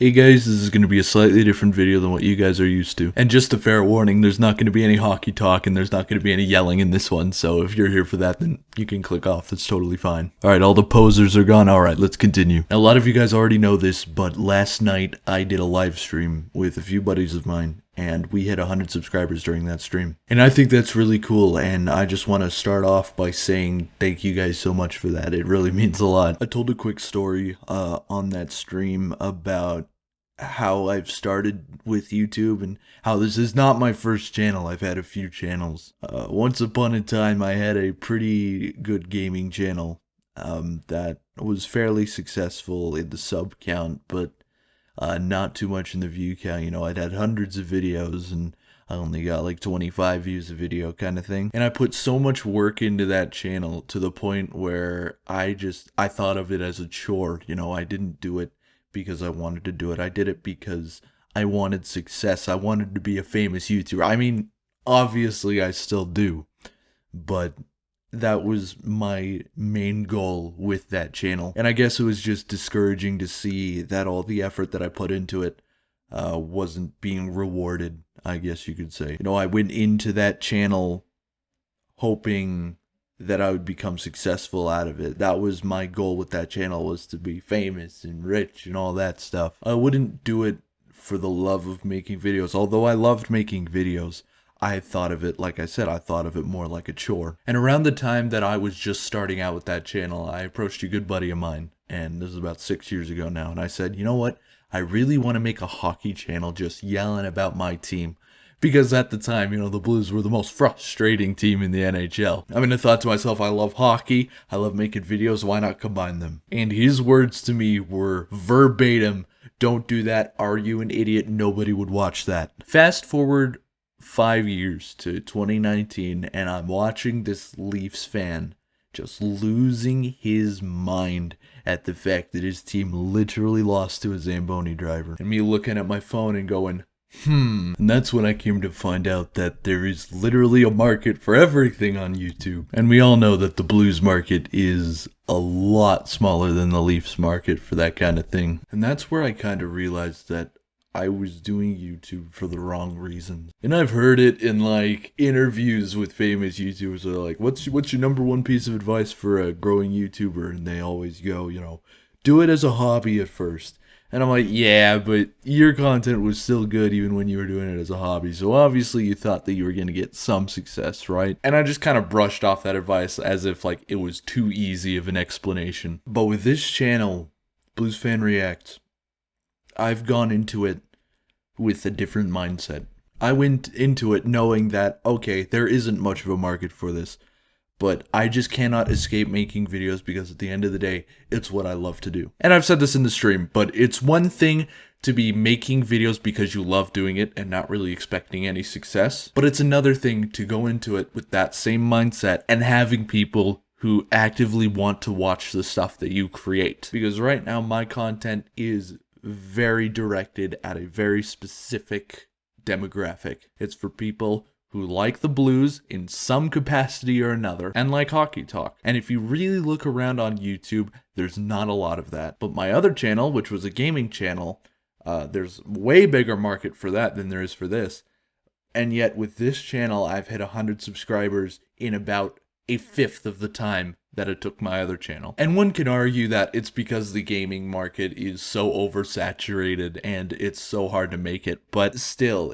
Hey guys, this is going to be a slightly different video than what you guys are used to. And just a fair warning, there's not going to be any hockey talk and there's not going to be any yelling in this one, so if you're here for that, then you can click off, that's totally fine. Alright, all the posers are gone, alright, let's continue. Now, a lot of you guys already know this, but last night I did a live stream with a few buddies of mine, and we hit 100 subscribers during that stream. And I think that's really cool, and I just want to start off by saying thank you guys so much for that. It really means a lot. I told a quick story on that stream about how I've started with YouTube and how this is not my first channel. I've had a few channels. Once upon a time, I had a pretty good gaming channel that was fairly successful in the sub count, but not too much in the view count. You know, I'd had hundreds of videos and I only got like 25 views a video kind of thing. And I put so much work into that channel to the point where I thought of it as a chore. You know, I didn't do it because I wanted to do it. I did it because I wanted success. I wanted to be a famous YouTuber. I mean, obviously I still do, but that was my main goal with that channel. And I guess it was just discouraging to see that all the effort that I put into it wasn't being rewarded, I guess you could say. You know, I went into that channel hoping that I would become successful out of it. That was my goal with that channel, was to be famous and rich and all that stuff. I wouldn't do it for the love of making videos. Although I loved making videos, I thought of it, like I said, I thought of it more like a chore. And around the time that I was just starting out with that channel, I approached a good buddy of mine, and this is about 6 years ago now, and I said, you know what? I really want to make a hockey channel just yelling about my team. Because at the time, you know, the Blues were the most frustrating team in the NHL. I mean, I thought to myself, I love hockey, I love making videos, why not combine them? And his words to me were verbatim, don't do that, are you an idiot, nobody would watch that. Fast forward 5 years to 2019, and I'm watching this Leafs fan just losing his mind at the fact that his team literally lost to a Zamboni driver. And me looking at my phone and going, and that's when I came to find out that there is literally a market for everything on YouTube. And we all know that the Blues market is a lot smaller than the Leafs market for that kind of thing. And that's where I kind of realized that I was doing YouTube for the wrong reasons. And I've heard it in like interviews with famous YouTubers. They're like, what's your number one piece of advice for a growing YouTuber? And they always go, you know, do it as a hobby at first. And I'm like, yeah, but your content was still good even when you were doing it as a hobby. So obviously you thought that you were going to get some success, right? And I just kind of brushed off that advice as if like it was too easy of an explanation. But with this channel, Blues Fan Reacts, I've gone into it with a different mindset. I went into it knowing that, okay, there isn't much of a market for this, but I just cannot escape making videos because at the end of the day, it's what I love to do. And I've said this in the stream, but it's one thing to be making videos because you love doing it and not really expecting any success. But it's another thing to go into it with that same mindset and having people who actively want to watch the stuff that you create. Because right now, my content is very directed at a very specific demographic. It's for people who like the Blues in some capacity or another, and like hockey talk. And if you really look around on YouTube, there's not a lot of that. But my other channel, which was a gaming channel, there's way bigger market for that than there is for this. And yet with this channel, I've hit 100 subscribers in about a fifth of the time that it took my other channel. And one can argue that it's because the gaming market is so oversaturated and it's so hard to make it. But still,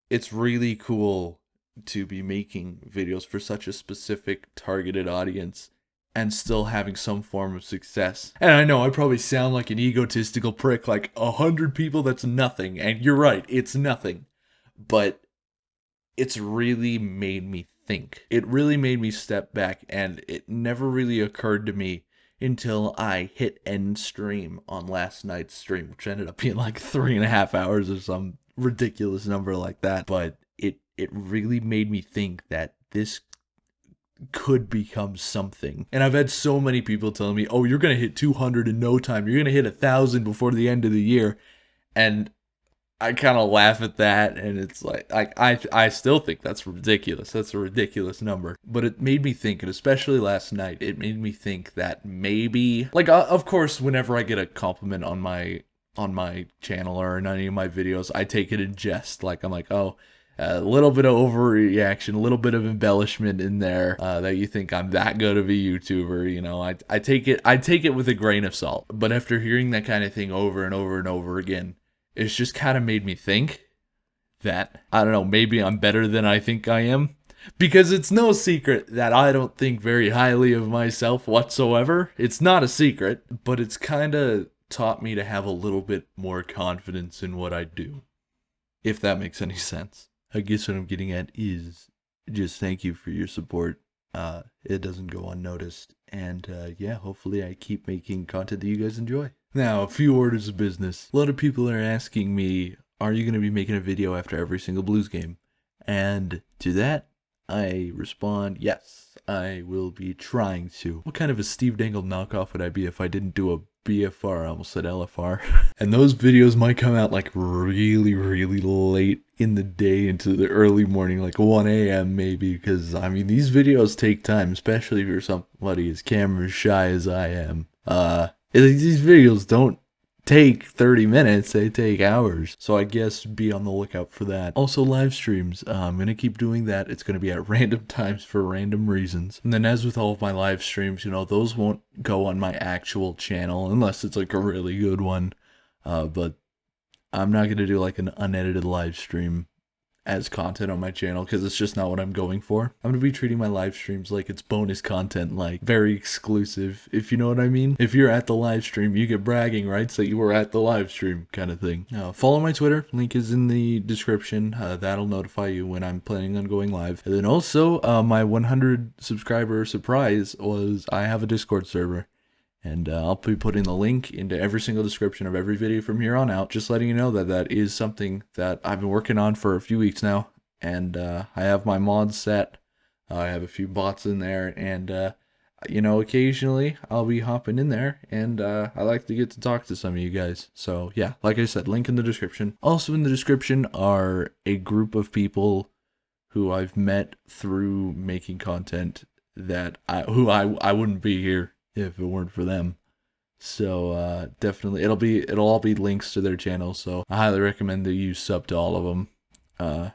it's really cool to be making videos for such a specific targeted audience and still having some form of success. And I know I probably sound like an egotistical prick, like 100 people, that's nothing. And you're right, it's nothing. But it's really made me think. It really made me step back, and it never really occurred to me until I hit end stream on last night's stream, which ended up being like 3.5 hours or some ridiculous number like that. But it really made me think that this could become something. And I've had so many people telling me, oh, you're gonna hit 200 in no time, you're gonna hit 1,000 before the end of the year. And I kind of laugh at that, and it's like I still think that's ridiculous. That's a ridiculous number. But it made me think, and especially last night, it made me think that maybe, like, of course, whenever I get a compliment on my on my channel or in any of my videos, I take it in jest. Like, I'm like, oh, a little bit of overreaction, a little bit of embellishment in there, that you think I'm that good of a YouTuber. You know, I take it with a grain of salt. But after hearing that kind of thing over and over and over again, it's just kind of made me think that, I don't know, maybe I'm better than I think I am. Because it's no secret that I don't think very highly of myself whatsoever. It's not a secret, but it's kind of taught me to have a little bit more confidence in what I do. If that makes any sense. I guess what I'm getting at is just thank you for your support. It doesn't go unnoticed. And yeah, hopefully I keep making content that you guys enjoy. Now, a few orders of business. A lot of people are asking me, are you going to be making a video after every single Blues game? And to that, I respond, yes, I will be trying to. What kind of a Steve Dangle knockoff would I be if I didn't do a BFR? I almost said LFR. And those videos might come out like really, really late in the day into the early morning, like 1 a.m. maybe, because I mean, these videos take time, especially if you're somebody as camera shy as I am. These videos don't take 30 minutes, they take hours. So I guess be on the lookout for that. Also live streams, I'm going to keep doing that. It's going to be at random times for random reasons. And then as with all of my live streams, you know, those won't go on my actual channel unless it's like a really good one. But I'm not going to do like an unedited live stream as content on my channel because it's just not what I'm going for. I'm going to be treating my live streams like it's bonus content, like very exclusive, if you know what I mean. If you're at the live stream, you get bragging rights that you were at the live stream kind of thing. Follow my Twitter, link is in the description. That'll notify you when I'm planning on going live. And then also my 100 subscriber surprise was I have a Discord server. And I'll be putting the link into every single description of every video from here on out. Just letting you know that that is something that I've been working on for a few weeks now. And I have my mods set. I have a few bots in there. And, you know, occasionally I'll be hopping in there. And I like to get to talk to some of you guys. So, yeah, like I said, link in the description. Also in the description are a group of people who I've met through making content that I wouldn't be here if it weren't for them. So definitely it'll all be links to their channels, so I highly recommend that you sub to all of them.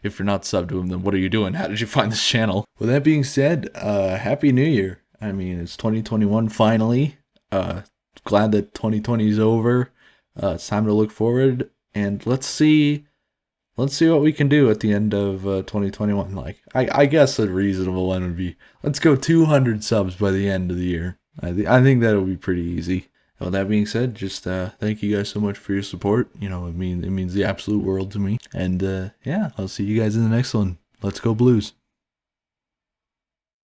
If you're not subbed to them, then what are you doing? How did you find this channel? With that being said, happy new year. I mean, it's 2021 finally. Glad that 2020 is over. It's time to look forward, and let's see what we can do at the end of 2021. Like, I guess a reasonable one would be, let's go 200 subs by the end of the year. I think that'll be pretty easy. And with that being said, just thank you guys so much for your support. You know, it means the absolute world to me. And yeah, I'll see you guys in the next one. Let's go Blues.